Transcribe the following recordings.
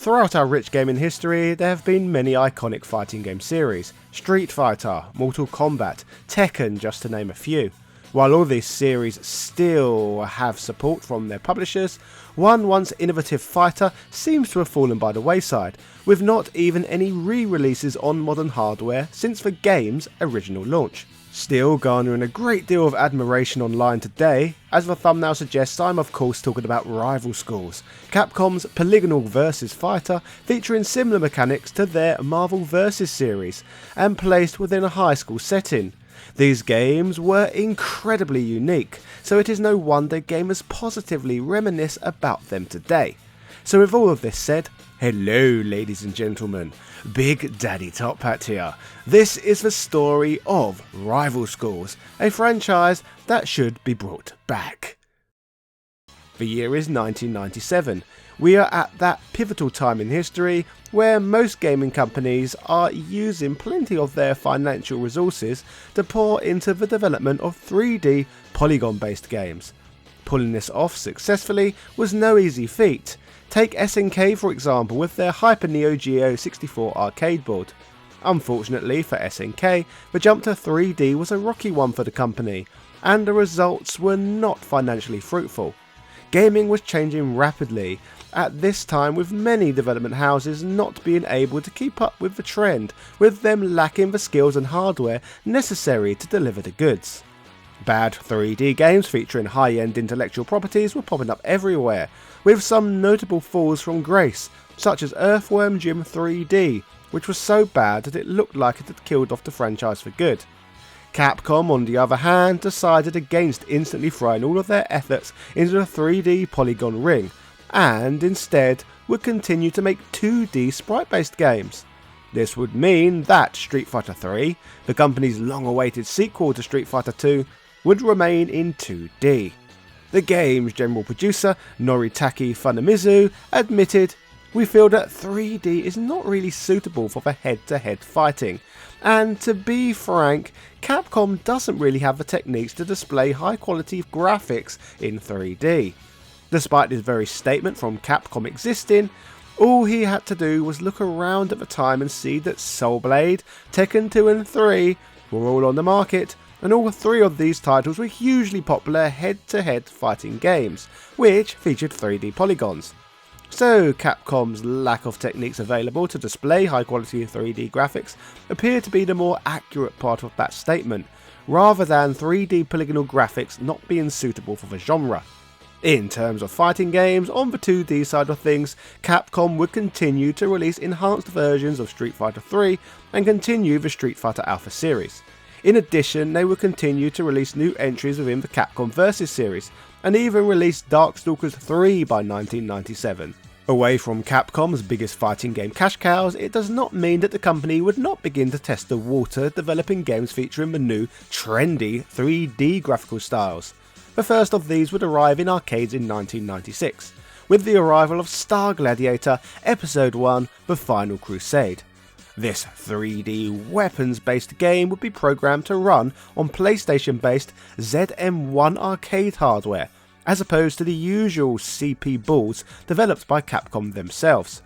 Throughout our rich gaming history, there have been many iconic fighting game series: Street Fighter, Mortal Kombat, Tekken, just to name a few. While all these series still have support from their publishers, one once innovative fighter seems to have fallen by the wayside, with not even any re-releases on modern hardware since the game's original launch. Still garnering a great deal of admiration online today, as the thumbnail suggests, I'm of course talking about Rival Schools, Capcom's polygonal versus fighter featuring similar mechanics to their Marvel vs series, and placed within a high school setting. These games were incredibly unique, so it is no wonder gamers positively reminisce about them today. So with all of this said, hello ladies and gentlemen, Big Daddy Top Hat here. This is the story of Rival Schools, a franchise that should be brought back. The year is 1997. We are at that pivotal time in history where most gaming companies are using plenty of their financial resources to pour into the development of 3D polygon-based games. Pulling this off successfully was no easy feat. Take SNK for example with their Hyper Neo Geo 64 arcade board. Unfortunately for SNK, the jump to 3D was a rocky one for the company, and the results were not financially fruitful. Gaming was changing rapidly at this time, with many development houses not being able to keep up with the trend, with them lacking the skills and hardware necessary to deliver the goods. Bad 3D games featuring high-end intellectual properties were popping up everywhere, with some notable falls from grace, such as Earthworm Jim 3D, which was so bad that it looked like it had killed off the franchise for good. Capcom, on the other hand, decided against instantly throwing all of their efforts into the 3D polygon ring, and instead would continue to make 2D sprite-based games. This would mean that Street Fighter 3, the company's long-awaited sequel to Street Fighter 2, would remain in 2D. The game's general producer, Noritake Funamizu, admitted, "We feel that 3D is not really suitable for the head-to-head fighting, and to be frank, Capcom doesn't really have the techniques to display high-quality graphics in 3D. Despite this very statement from Capcom existing, all he had to do was look around at the time and see that Soul Blade, Tekken 2 and 3 were all on the market, and all three of these titles were hugely popular head-to-head fighting games, which featured 3D polygons. So Capcom's lack of techniques available to display high-quality 3D graphics appeared to be the more accurate part of that statement, rather than 3D polygonal graphics not being suitable for the genre. In terms of fighting games, on the 2D side of things, Capcom would continue to release enhanced versions of Street Fighter 3 and continue the Street Fighter Alpha series. In addition, they would continue to release new entries within the Capcom Vs series, and even release Darkstalkers 3 by 1997. Away from Capcom's biggest fighting game cash cows, it does not mean that the company would not begin to test the water developing games featuring the new, trendy 3D graphical styles. The first of these would arrive in arcades in 1996, with the arrival of Star Gladiator Episode 1 The Final Crusade. This 3D weapons-based game would be programmed to run on PlayStation-based ZM1 arcade hardware, as opposed to the usual CP boards developed by Capcom themselves.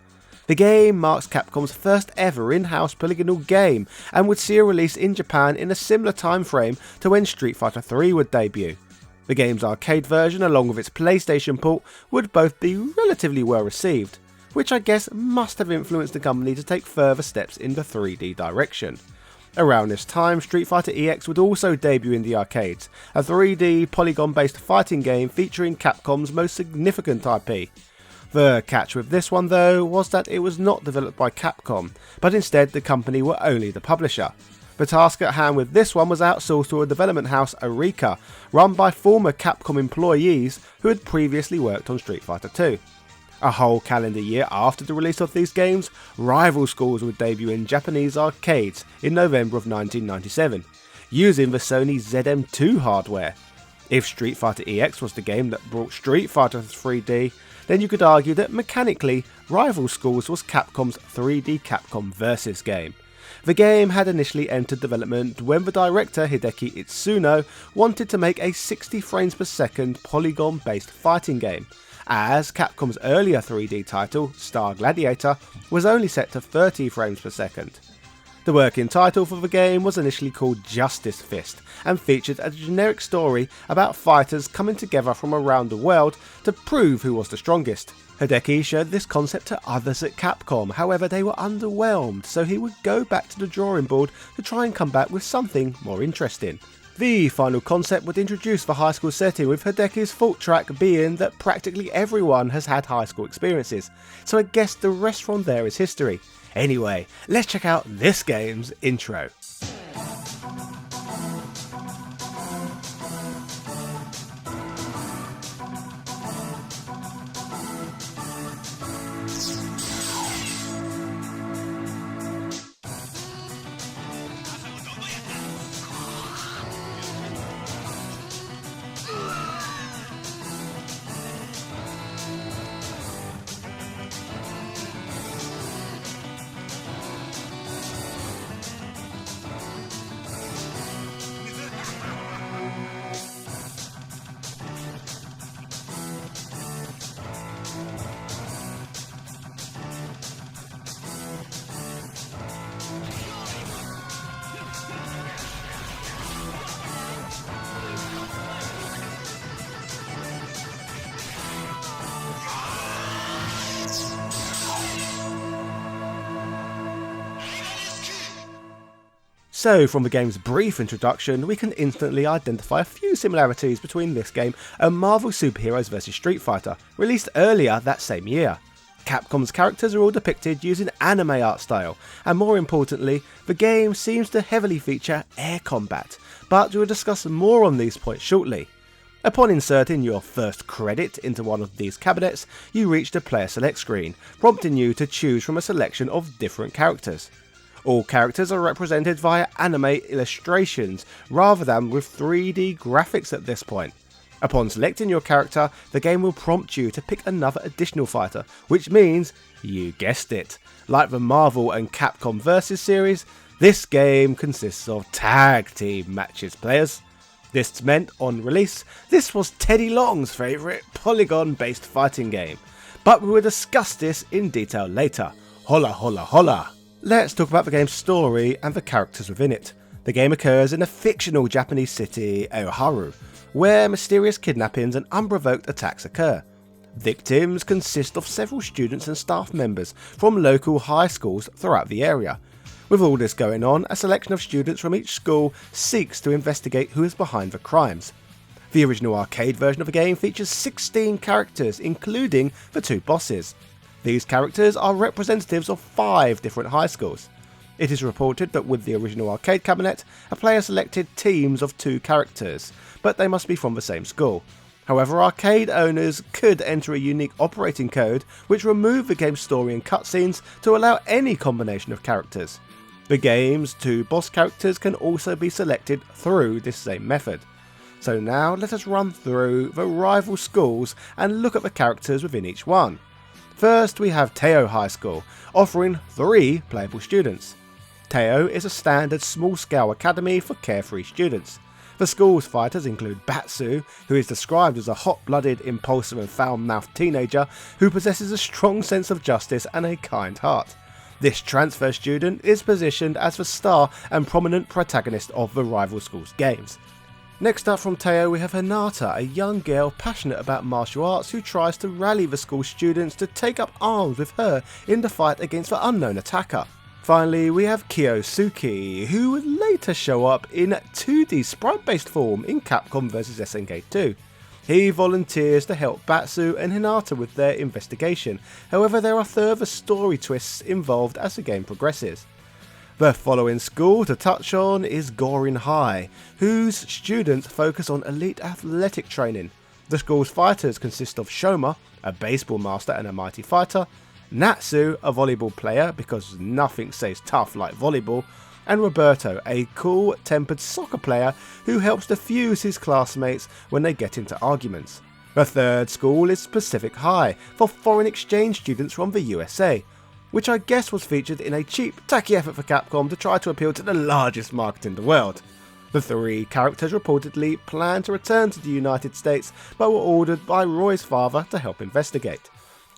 The game marks Capcom's first ever in-house polygonal game, and would see a release in Japan in a similar time frame to when Street Fighter 3 would debut. The game's arcade version along with its PlayStation port would both be relatively well received, which I guess must have influenced the company to take further steps in the 3D direction. Around this time, Street Fighter EX would also debut in the arcades, a 3D polygon-based fighting game featuring Capcom's most significant IP. The catch with this one though was that it was not developed by Capcom, but instead the company were only the publisher. The task at hand with this one was outsourced to a development house, Eureka, run by former Capcom employees who had previously worked on Street Fighter 2. A whole calendar year after the release of these games, Rival Schools would debut in Japanese arcades in November of 1997, using the Sony ZM2 hardware. If Street Fighter EX was the game that brought Street Fighter to 3D, then you could argue that mechanically, Rival Schools was Capcom's 3D Capcom Vs game. The game had initially entered development when the director Hideki Itsuno wanted to make a 60 frames per second polygon based fighting game, as Capcom's earlier 3D title, Star Gladiator, was only set to 30 frames per second. The working title for the game was initially called Justice Fist and featured a generic story about fighters coming together from around the world to prove who was the strongest. Hideki showed this concept to others at Capcom, however they were underwhelmed, so he would go back to the drawing board to try and come back with something more interesting. The final concept would introduce the high school setting, with Hideki's fault track being that practically everyone has had high school experiences, so I guess the rest from there is history. Anyway, let's check out this game's intro. So from the game's brief introduction, we can instantly identify a few similarities between this game and Marvel Superheroes vs Street Fighter, released earlier that same year. Capcom's characters are all depicted using anime art style, and more importantly, the game seems to heavily feature air combat, but we'll discuss more on these points shortly. Upon inserting your first credit into one of these cabinets, you reach the player select screen, prompting you to choose from a selection of different characters. All characters are represented via anime illustrations rather than with 3D graphics at this point. Upon selecting your character, the game will prompt you to pick another additional fighter, which means, you guessed it, like the Marvel and Capcom Vs series, this game consists of tag team matches, players. This meant, on release, this was Teddy Long's favourite polygon based fighting game, but we will discuss this in detail later. Holla holla holla! Let's talk about the game's story and the characters within it. The game occurs in a fictional Japanese city, Oharu, where mysterious kidnappings and unprovoked attacks occur. Victims consist of several students and staff members from local high schools throughout the area. With all this going on, a selection of students from each school seeks to investigate who is behind the crimes. The original arcade version of the game features 16 characters, including the two bosses. These characters are representatives of 5 different high schools. It is reported that with the original arcade cabinet, a player selected teams of 2 characters, but they must be from the same school. However, arcade owners could enter a unique operating code which removed the game's story and cutscenes to allow any combination of characters. The game's 2 boss characters can also be selected through this same method. So now let us run through the rival schools and look at the characters within each one. First, we have Teo High School, offering 3 playable students. Teo is a standard small-scale academy for carefree students. The school's fighters include Batsu, who is described as a hot-blooded, impulsive and foul-mouthed teenager who possesses a strong sense of justice and a kind heart. This transfer student is positioned as the star and prominent protagonist of the rival school's games. Next up from Teo we have Hinata, a young girl passionate about martial arts who tries to rally the school students to take up arms with her in the fight against the unknown attacker. Finally, we have Kyosuke, who would later show up in 2D sprite-based form in Capcom vs SNK 2. He volunteers to help Batsu and Hinata with their investigation, however there are further story twists involved as the game progresses. The following school to touch on is Gorin High, whose students focus on elite athletic training. The school's fighters consist of Shoma, a baseball master and a mighty fighter, Natsu, a volleyball player because nothing says tough like volleyball, and Roberto, a cool-tempered soccer player who helps defuse his classmates when they get into arguments. The third school is Pacific High, for foreign exchange students from the USA, which I guess was featured in a cheap, tacky effort for Capcom to try to appeal to the largest market in the world. The three characters reportedly planned to return to the United States, but were ordered by Roy's father to help investigate.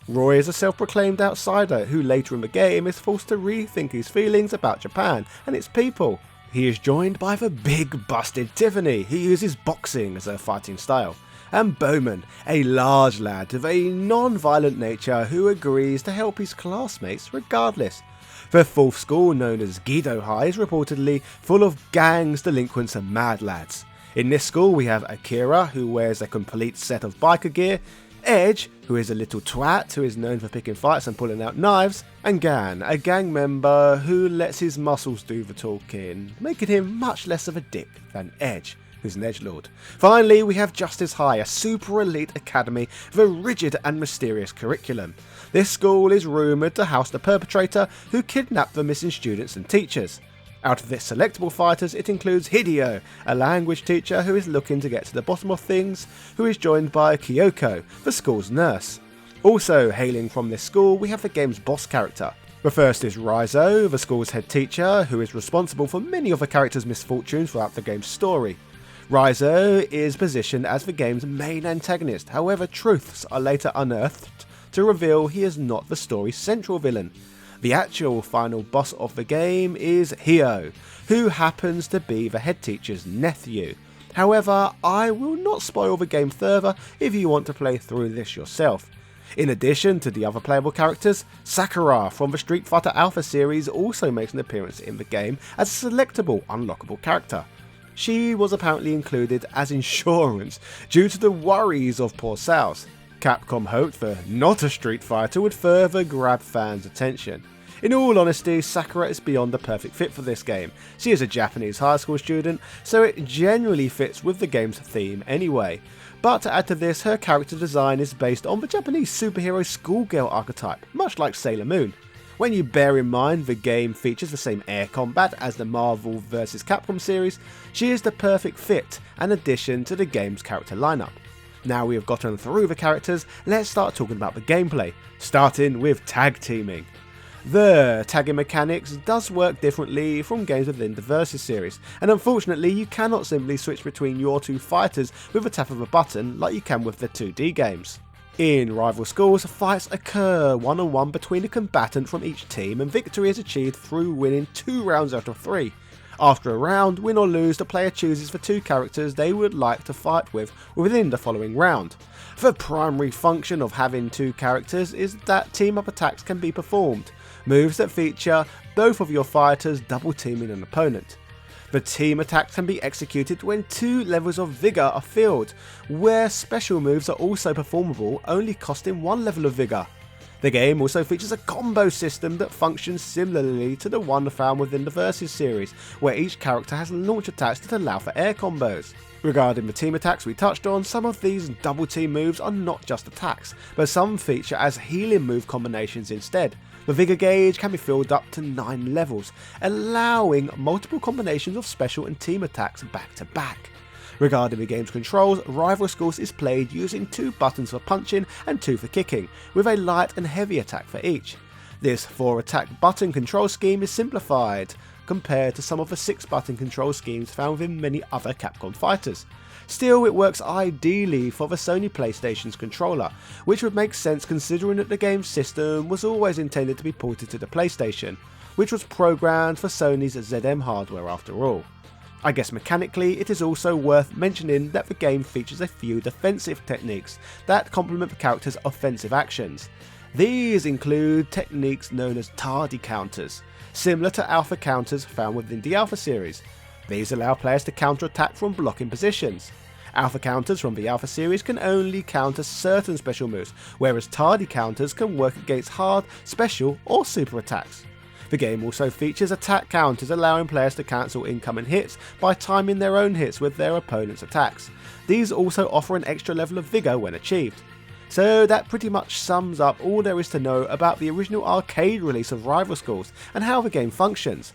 Roy is a self-proclaimed outsider who later in the game is forced to rethink his feelings about Japan and its people. He is joined by the big busted Tiffany, who uses boxing as her fighting style, and Bowman, a large lad of a non-violent nature who agrees to help his classmates regardless. The fourth school, known as Guido High, is reportedly full of gangs, delinquents and mad lads. In this school we have Akira, who wears a complete set of biker gear, Edge, who is a little twat who is known for picking fights and pulling out knives, and Gan, a gang member who lets his muscles do the talking, making him much less of a dick than Edge, who's an edgelord. Finally, we have Justice High, a super elite academy with a rigid and mysterious curriculum. This school is rumoured to house the perpetrator who kidnapped the missing students and teachers. Out of its selectable fighters, it includes Hideo, a language teacher who is looking to get to the bottom of things, who is joined by Kyoko, the school's nurse. Also hailing from this school, we have the game's boss character. The first is Raizo, the school's head teacher, who is responsible for many of the character's misfortunes throughout the game's story. Raizo is positioned as the game's main antagonist, however truths are later unearthed to reveal he is not the story's central villain. The actual final boss of the game is Hio, who happens to be the head teacher's nephew. However, I will not spoil the game further if you want to play through this yourself. In addition to the other playable characters, Sakura from the Street Fighter Alpha series also makes an appearance in the game as a selectable unlockable character. She was apparently included as insurance due to the worries of poor sales. Capcom hoped that not a Street Fighter would further grab fans' attention. In all honesty, Sakura is beyond the perfect fit for this game. She is a Japanese high school student, so it generally fits with the game's theme anyway. But to add to this, her character design is based on the Japanese superhero schoolgirl archetype, much like Sailor Moon. When you bear in mind the game features the same air combat as the Marvel vs Capcom series, she is the perfect fit and addition to the game's character lineup. Now we have gotten through the characters, let's start talking about the gameplay, starting with tag teaming. The tagging mechanics does work differently from games within the Versus series, and unfortunately you cannot simply switch between your two fighters with a tap of a button like you can with the 2D games. In rival schools, fights occur one-on-one between a combatant from each team, and victory is achieved through winning 2 rounds out of 3. After a round, win or lose, the player chooses the 2 characters they would like to fight with within the following round. The primary function of having 2 characters is that team-up attacks can be performed, moves that feature both of your fighters double teaming an opponent. The team attacks can be executed when 2 levels of vigour are filled, where special moves are also performable, only costing 1 level of vigour. The game also features a combo system that functions similarly to the one found within the Versus series, where each character has launch attacks that allow for air combos. Regarding the team attacks we touched on, some of these double team moves are not just attacks, but some feature as healing move combinations instead. The Vigor gauge can be filled up to 9 levels, allowing multiple combinations of special and team attacks back to back. Regarding the game's controls, Rival Schools is played using 2 buttons for punching and 2 for kicking, with a light and heavy attack for each. This 4 attack button control scheme is simplified compared to some of the 6 button control schemes found within many other Capcom fighters. Still, it works ideally for the Sony PlayStation's controller, which would make sense considering that the game's system was always intended to be ported to the PlayStation, which was programmed for Sony's ZM hardware after all. I guess mechanically, it is also worth mentioning that the game features a few defensive techniques that complement the character's offensive actions. These include techniques known as tardy counters, similar to alpha counters found within the Alpha series. These allow players to counter-attack from blocking positions. Alpha counters from the Alpha series can only counter certain special moves, whereas tardy counters can work against hard, special or super attacks. The game also features attack counters, allowing players to cancel incoming hits by timing their own hits with their opponent's attacks. These also offer an extra level of vigour when achieved. So that pretty much sums up all there is to know about the original arcade release of Rival Schools and how the game functions.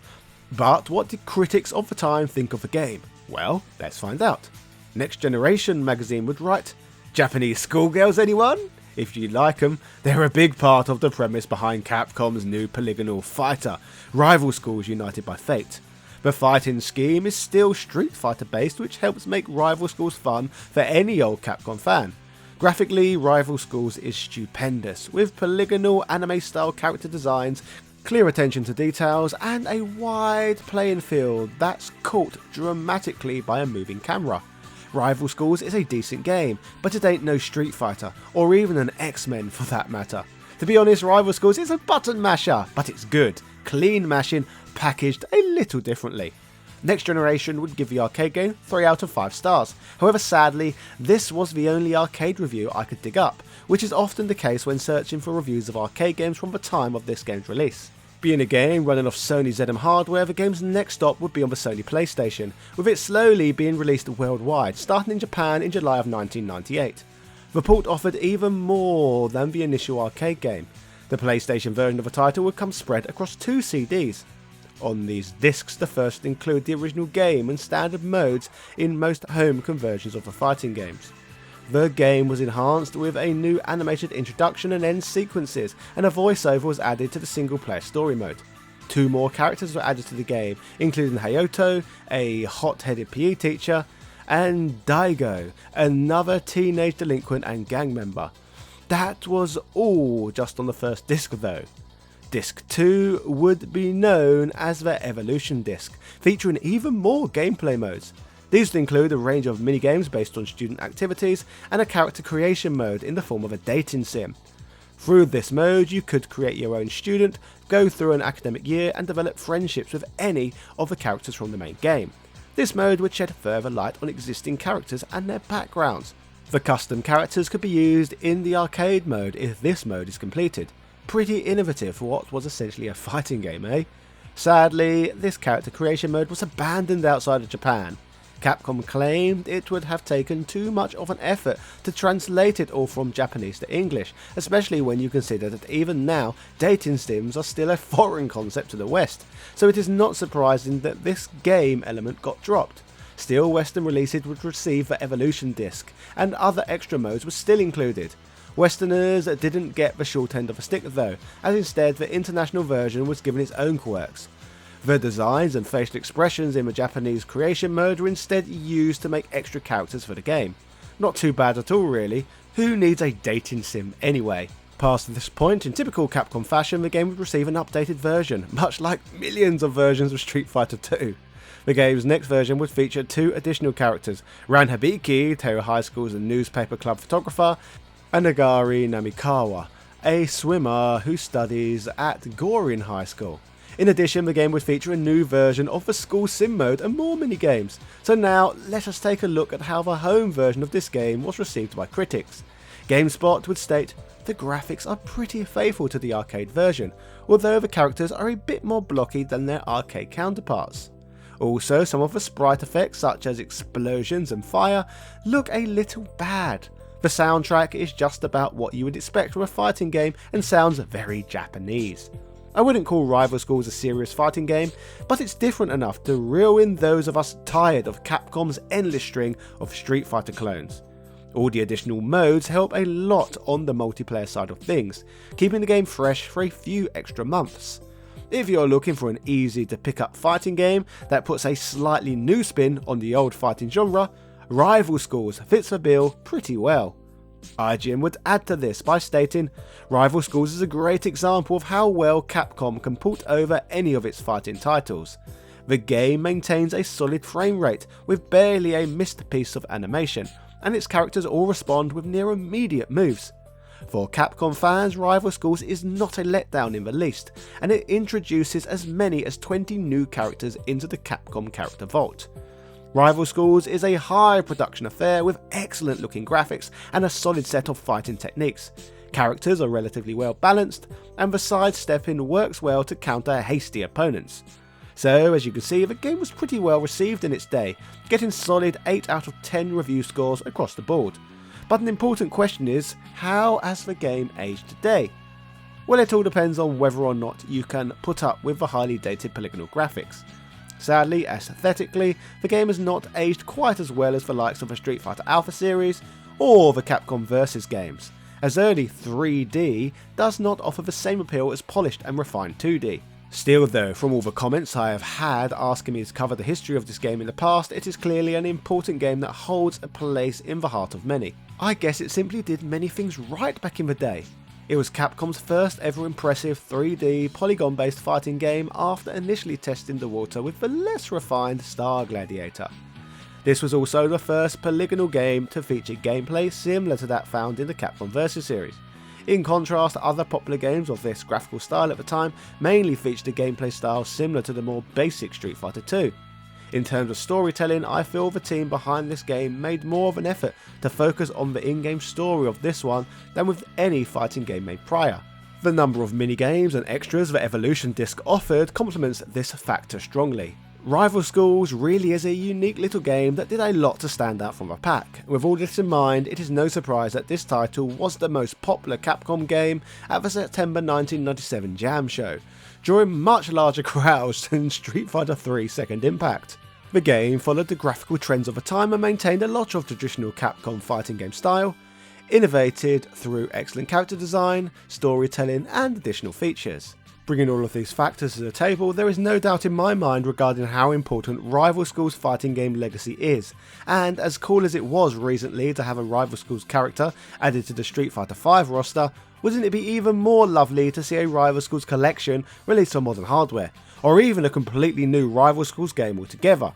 But what did critics of the time think of the game? Well, let's find out. Next Generation magazine would write, "Japanese schoolgirls anyone? If you like them, they're a big part of the premise behind Capcom's new polygonal fighter, Rival Schools United by Fate. The fighting scheme is still Street Fighter based, which helps make Rival Schools fun for any old Capcom fan. Graphically, Rival Schools is stupendous, with polygonal anime-style character designs, clear attention to details, and a wide playing field that's caught dramatically by a moving camera. Rival Schools is a decent game, but it ain't no Street Fighter, or even an X-Men for that matter. To be honest, Rival Schools is a button masher, but it's good, clean mashing, packaged a little differently. Next Generation would give the arcade game 3 out of 5 stars. However, sadly, this was the only arcade review I could dig up, which is often the case when searching for reviews of arcade games from the time of this game's release. Being a game running off Sony ZM hardware, the game's next stop would be on the Sony PlayStation, with it slowly being released worldwide, starting in Japan in July of 1998. The port offered even more than the initial arcade game. The PlayStation version of the title would come spread across 2 CDs. On these discs, the first include the original game and standard modes in most home conversions of the fighting games. The game was enhanced with a new animated introduction and end sequences, and a voiceover was added to the single-player story mode. 2 more characters were added to the game, including Hayato, a hot-headed PE teacher, and Daigo, another teenage delinquent and gang member. That was all just on the first disc though. Disc 2 would be known as the Evolution Disc, featuring even more gameplay modes. These would include a range of minigames based on student activities and a character creation mode in the form of a dating sim. Through this mode you could create your own student, go through an academic year and develop friendships with any of the characters from the main game. This mode would shed further light on existing characters and their backgrounds. The custom characters could be used in the arcade mode if this mode is completed. Pretty innovative for what was essentially a fighting game, eh? Sadly, this character creation mode was abandoned outside of Japan. Capcom claimed it would have taken too much of an effort to translate it all from Japanese to English, especially when you consider that even now, dating sims are still a foreign concept to the West, so it is not surprising that this game element got dropped. Still, Western releases would receive the Evolution Disc, and other extra modes were still included. Westerners didn't get the short end of the stick though, as instead the international version was given its own quirks. The designs and facial expressions in the Japanese creation mode were instead used to make extra characters for the game. Not too bad at all really, who needs a dating sim anyway? Past this point, in typical Capcom fashion, the game would receive an updated version, much like millions of versions of Street Fighter 2. The game's next version would feature 2 additional characters, Ran Hibiki, Teru High School's newspaper club photographer, and Nagari Namikawa, a swimmer who studies at Gorin High School. In addition, the game would feature a new version of the school sim mode and more minigames. So now, let us take a look at how the home version of this game was received by critics. GameSpot would state, the graphics are pretty faithful to the arcade version, although the characters are a bit more blocky than their arcade counterparts. Also, some of the sprite effects, such as explosions and fire, look a little bad. The soundtrack is just about what you would expect from a fighting game and sounds very Japanese. I wouldn't call Rival Schools a serious fighting game, but it's different enough to reel in those of us tired of Capcom's endless string of Street Fighter clones. All the additional modes help a lot on the multiplayer side of things, keeping the game fresh for a few extra months. If you're looking for an easy to pick up fighting game that puts a slightly new spin on the old fighting genre, Rival Schools fits the bill pretty well. IGN would add to this by stating, Rival Schools is a great example of how well Capcom can port over any of its fighting titles. The game maintains a solid frame rate with barely a missed piece of animation, and its characters all respond with near immediate moves. For Capcom fans, Rival Schools is not a letdown in the least, and it introduces as many as 20 new characters into the Capcom character vault. Rival Schools is a high production affair with excellent looking graphics and a solid set of fighting techniques. Characters are relatively well balanced, and the sidestepping works well to counter hasty opponents. So as you can see, the game was pretty well received in its day, getting solid 8 out of 10 review scores across the board. But an important question is, how has the game aged today? Well, it all depends on whether or not you can put up with the highly dated polygonal graphics. Sadly, aesthetically, the game has not aged quite as well as the likes of the Street Fighter Alpha series or the Capcom Vs games, as early 3D does not offer the same appeal as polished and refined 2D. Still though, from all the comments I have had asking me to cover the history of this game in the past, it is clearly an important game that holds a place in the heart of many. I guess it simply did many things right back in the day. It was Capcom's first ever impressive 3D polygon based fighting game after initially testing the water with the less refined Star Gladiator. This was also the first polygonal game to feature gameplay similar to that found in the Capcom Versus series. In contrast, other popular games of this graphical style at the time mainly featured a gameplay style similar to the more basic Street Fighter 2. In terms of storytelling, I feel the team behind this game made more of an effort to focus on the in-game story of this one than with any fighting game made prior. The number of minigames and extras the Evolution Disc offered complements this factor strongly. Rival Schools really is a unique little game that did a lot to stand out from the pack. With all this in mind, it is no surprise that this title was the most popular Capcom game at the September 1997 Jam Show, drawing much larger crowds than Street Fighter 3 Second Impact. The game followed the graphical trends of the time and maintained a lot of traditional Capcom fighting game style, innovated through excellent character design, storytelling and additional features. Bringing all of these factors to the table, there is no doubt in my mind regarding how important Rival Schools' fighting game legacy is, and as cool as it was recently to have a Rival Schools character added to the Street Fighter V roster, wouldn't it be even more lovely to see a Rival Schools collection released on modern hardware, or even a completely new Rival Schools game altogether?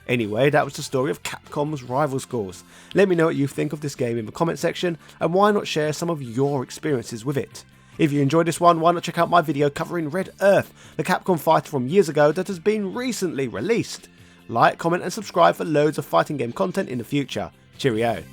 Anyway, that was the story of Capcom's Rival Schools. Let me know what you think of this game in the comment section, and why not share some of your experiences with it. If you enjoyed this one, why not check out my video covering Red Earth, the Capcom fighter from years ago that has been recently released. Like, comment and subscribe for loads of fighting game content in the future. Cheerio.